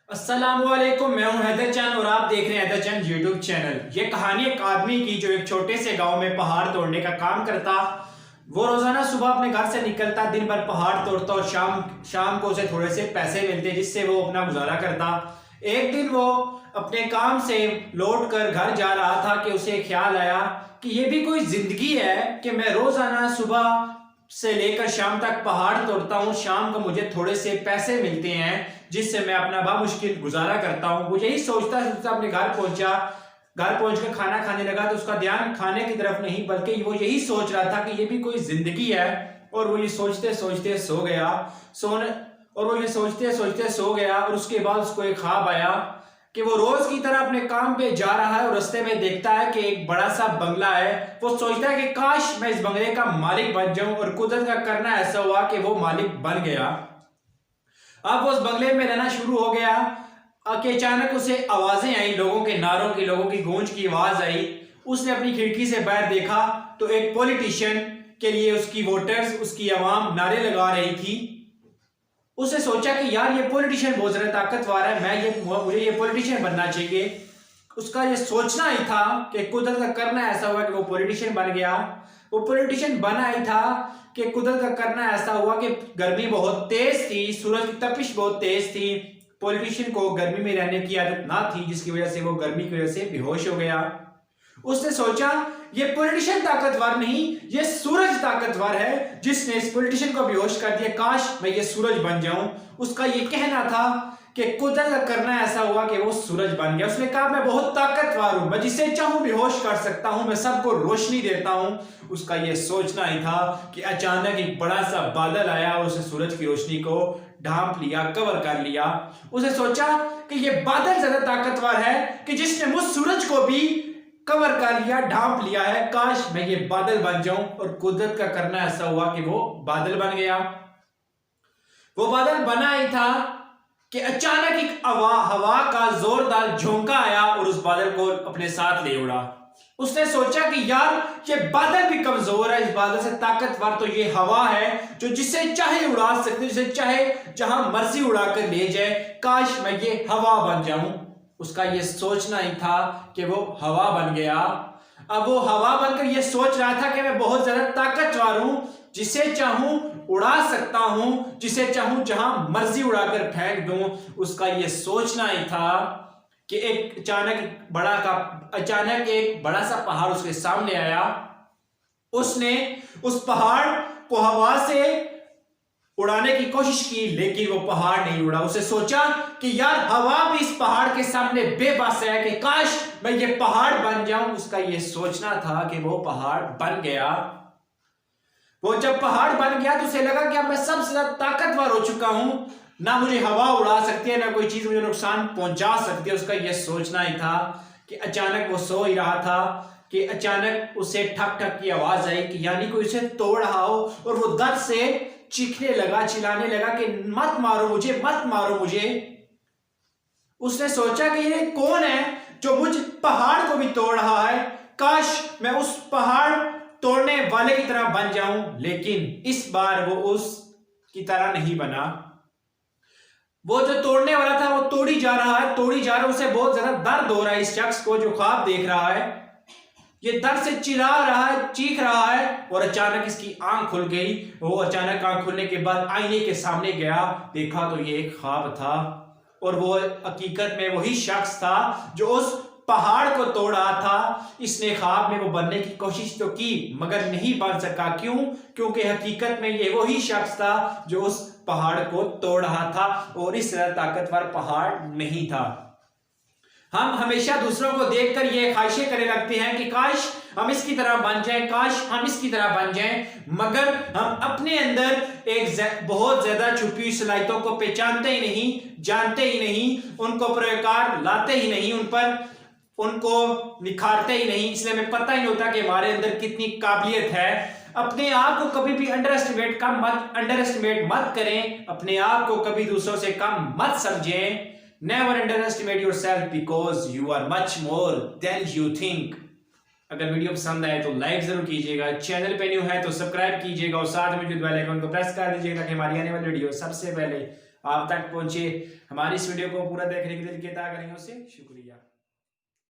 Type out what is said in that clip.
अस्सलामुअलैकुम, मैं हूं हैदर चंद और आप देख रहे हैं हैदर चंद यूट्यूब चैनल। ये कहानी एक आदमी की जो एक छोटे से गांव में पहाड़ तोड़ने का काम करता। वो रोजाना सुबह अपने घर से निकलता, दिन भर पहाड़ तोड़ता और शाम शाम को उसे थोड़े से पैसे मिलते जिससे वो अपना गुजारा करता। एक दिन वो अपने काम से लौट कर घर जा रहा था कि उसे ख्याल आया कि ये भी कोई जिंदगी है कि मैं रोजाना सुबह से लेकर शाम तक पहाड़ तोड़ता हूँ, शाम को मुझे थोड़े से पैसे मिलते हैं जिससे मैं अपना बामुश्किल गुजारा करता हूँ। वो यही सोचता सोचता अपने घर पहुंचा। घर पहुंचकर खाना खाने लगा तो उसका ध्यान खाने की तरफ नहीं बल्कि वो यही सोच रहा था कि ये भी कोई जिंदगी है। और वो ये सोचते सोचते सो गया। सोने और वो ये सोचते सोचते सो गया और उसके बाद उसको एक ख्वाब आया कि वो रोज की तरह अपने काम पे जा रहा है और रास्ते में देखता है कि एक बड़ा सा बंगला है। वो सोचता है कि काश मैं इस बंगले का मालिक बन जाऊं, और कुदरत का करना ऐसा हुआ कि वो मालिक बन गया। अब वो उस बंगले में रहना शुरू हो गया कि अचानक उसे आवाजें आई, लोगों के नारों की, लोगों की गूंज की आवाज आई। उसने अपनी खिड़की से बाहर देखा तो एक पॉलिटिशियन के लिए उसकी वोटर्स, उसकी आवाम नारे लगा रही थी। उसने सोचा कि यार ये पॉलिटिशियन बहुत ज्यादा ताकतवर है, मुझे ये पॉलिटिशियन बनना चाहिए। उसका ये सोचना ही था कि कुदरत का करना ऐसा हुआ कि वो पॉलिटिशियन बन गया। वो पॉलिटिशियन बना ही था कि कुदरत का करना ऐसा हुआ कि गर्मी बहुत तेज थी, सूरज की तपिश बहुत तेज थी। पॉलिटिशियन को गर्मी में रहने की आदत ना थी, जिसकी वजह से वो गर्मी की वजह से बेहोश हो गया। उसने सोचा ये पॉलिटिशियन ताकतवर नहीं, ये सूरज ताकतवर है जिसने इस पॉलिटिशियन को बेहोश कर दिया। काश मैं ये सूरज बन जाऊं। उसका ये कहना था कि कुदरत का करना ऐसा हुआ कि वो सूरज बन गया। उसने कहा मैं बहुत ताकतवर हूं, मैं जिसे चाहूं बेहोश कर सकता हूं, मैं सबको रोशनी देता हूं। उसका ये सोचना ही था कि अचानक एक बड़ा सा बादल आया और उसने सूरज की रोशनी को ढांप लिया, कवर कर लिया। उसने सोचा कि ये बादल ज्यादा ताकतवर है कि जिसने मुझ सूरज को भी कवर कर लिया, ढांप लिया है। काश मैं ये बादल बन जाऊं। और कुदरत का करना ऐसा हुआ कि वो बादल बन गया। वो बादल बना ही था कि अचानक एक हवा का जोरदार झोंका आया और उस बादल को अपने साथ ले उड़ा। उसने सोचा कि यार ये बादल भी कमजोर है, इस बादल से ताकतवर तो ये हवा है जो जिसे चाहे उड़ा सकती, जिसे चाहे जहां मर्जी उड़ाकर ले जाए। काश मैं ये हवा बन जाऊं। उसका ये सोचना ही था कि वो हवा बन गया। अब वो हवा बनकर ये सोच रहा था कि मैं बहुत ज्यादा ताकतवर हूं, जिसे चाहूं उड़ा सकता हूं, जिसे चाहूं जहां मर्जी उड़ाकर फेंक दूं। उसका ये सोचना ही था कि अचानक एक बड़ा सा पहाड़ उसके सामने आया। उसने उस पहाड़ को हवा से उड़ाने की कोशिश की लेकिन वो पहाड़ नहीं उड़ा। उसे सोचा कि यार हवा भी इस पहाड़ के सामने बेबस है कि काश मैं ये पहाड़ बन जाऊं। उसका ये सोचना था कि वो पहाड़ बन गया। वो जब पहाड़ बन गया तो उसे लगा कि अब मैं सबसे ज्यादा ताकतवर हो चुका हूं, ना मुझे हवा उड़ा सकती है, ना कोई चीज मुझे नुकसान पहुंचा सकती है। उसका यह सोचना ही था कि अचानक वो सो ही रहा था कि अचानक उसे ठक ठक की आवाज आई कि यानी कोई उसे तोड़ रहा हो। और वो दर्द से चीखने लगा, चिल्लाने लगा कि मत मारो मुझे, मत मारो मुझे। उसने सोचा कि ये कौन है जो मुझ पहाड़ को भी तोड़ रहा है। काश मैं उस पहाड़ तोड़ने वाले की तरह बन जाऊं। लेकिन इस बार वो उस की तरह नहीं बना। वो जो तोड़ने वाला था वो तोड़ी जा रहा है, तोड़ी जा रहा है। उसे बहुत ज्यादा दर्द हो रहा है इस शख्स को जो ख्वाब देख रहा है। ये दर्द से चिल्ला रहा है, चीख रहा है। और अचानक इसकी आंख खुल गई। वो अचानक आंख खुलने के बाद आईने के सामने गया, देखा तो ये एक ख्वाब था। और वो हकीकत में वही शख्स था जो उस पहाड़ को तोड़ रहा था। इसने ख्वाब में वो बनने की कोशिश तो की मगर नहीं बन सका। क्यों? क्योंकि हकीकत में ये वही शख्स था जो उस पहाड़ को तोड़ रहा था और इस तरह ताकतवर पहाड़ नहीं था। हम हमेशा दूसरों को देखकर ये ख्वाहिशें करने लगते हैं कि काश हम इसकी तरह बन जाएं, काश हम इसकी तरह बन जाएं, मगर हम अपने अंदर एक बहुत ज्यादा छुपी हुई सलाहियतों को पहचानते ही नहीं, जानते ही नहीं, उनको प्रयोगकार लाते ही नहीं, उनको निखारते ही नहीं। इसलिए हमें पता ही नहीं होता कि हमारे अंदर कितनी काबिलियत है। अपने आप को कभी भी अंडर एस्टिमेट मत करें। अपने आप को कभी दूसरों से कम मत समझें। Never underestimate yourself because you are much more than you think। अगर वीडियो पसंद आए तो लाइक जरूर कीजिएगा, चैनल पे न्यू है तो सब्सक्राइब कीजिएगा और साथ में जो बेल आइकन को प्रेस कर दीजिएगा ताकि हमारी आने वाली वीडियो सबसे पहले आप तक पहुंचे। हमारी इस वीडियो को पूरा देखने के लिए अदा करेंगे, उससे शुक्रिया।